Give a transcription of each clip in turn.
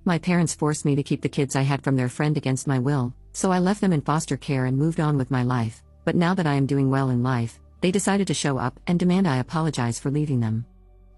My parents forced me to keep the kids I had from their friend against my will, so I left them in foster care and moved on with my life. But now that I am doing well in life, they decided to show up and demand I apologize for leaving them.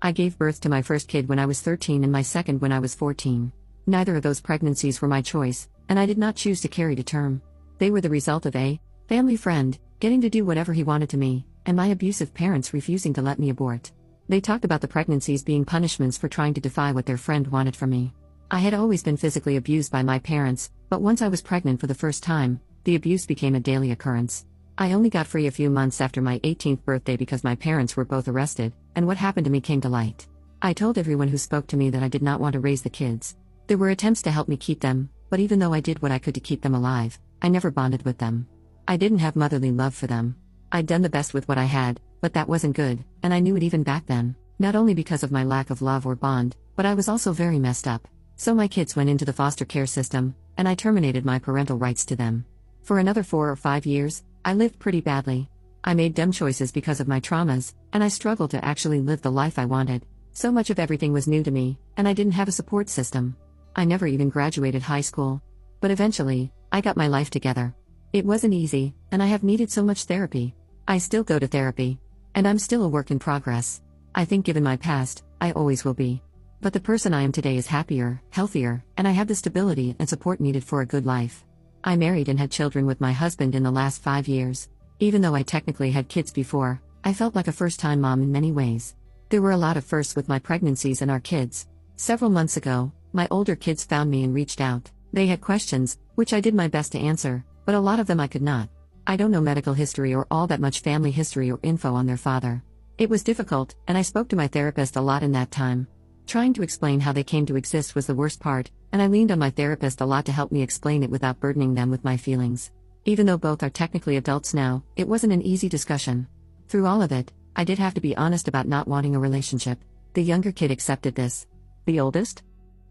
I gave birth to my first kid when I was 13 and my second when I was 14. Neither of those pregnancies were my choice, and I did not choose to carry to term. They were the result of a family friend getting to do whatever he wanted to me, and my abusive parents refusing to let me abort. They talked about the pregnancies being punishments for trying to defy what their friend wanted from me. I had always been physically abused by my parents, but once I was pregnant for the first time, the abuse became a daily occurrence. I only got free a few months after my 18th birthday because my parents were both arrested, and what happened to me came to light. I told everyone who spoke to me that I did not want to raise the kids. There were attempts to help me keep them, but even though I did what I could to keep them alive, I never bonded with them. I didn't have motherly love for them. I'd done the best with what I had, but that wasn't good, and I knew it even back then, not only because of my lack of love or bond, but I was also very messed up. So my kids went into the foster care system, and I terminated my parental rights to them. For another 4 or 5 years, I lived pretty badly. I made dumb choices because of my traumas, and I struggled to actually live the life I wanted. So much of everything was new to me, and I didn't have a support system. I never even graduated high school. But eventually, I got my life together. It wasn't easy, and I have needed so much therapy. I still go to therapy. And I'm still a work in progress. I think given my past, I always will be. But the person I am today is happier, healthier, and I have the stability and support needed for a good life. I married and had children with my husband in the last 5 years. Even though I technically had kids before, I felt like a first-time mom in many ways. There were a lot of firsts with my pregnancies and our kids. Several months ago, my older kids found me and reached out. They had questions, which I did my best to answer, but a lot of them I could not. I don't know medical history or all that much family history or info on their father. It was difficult, and I spoke to my therapist a lot in that time. Trying to explain how they came to exist was the worst part, and I leaned on my therapist a lot to help me explain it without burdening them with my feelings. Even though both are technically adults now, it wasn't an easy discussion. Through all of it, I did have to be honest about not wanting a relationship. The younger kid accepted this. The oldest?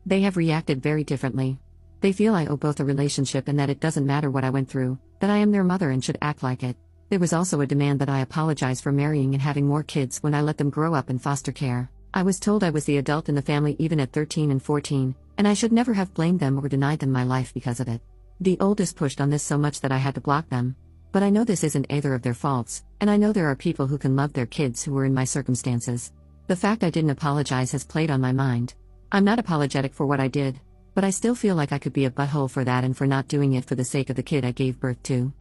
They have reacted very differently. They feel I owe both a relationship and that it doesn't matter what I went through, that I am their mother and should act like it. There was also a demand that I apologize for marrying and having more kids when I let them grow up in foster care. I was told I was the adult in the family even at 13 and 14, and I should never have blamed them or denied them my life because of it. The oldest pushed on this so much that I had to block them. But I know this isn't either of their faults, and I know there are people who can love their kids who were in my circumstances. The fact I didn't apologize has played on my mind. I'm not apologetic for what I did, but I still feel like I could be a butthole for that and for not doing it for the sake of the kid I gave birth to.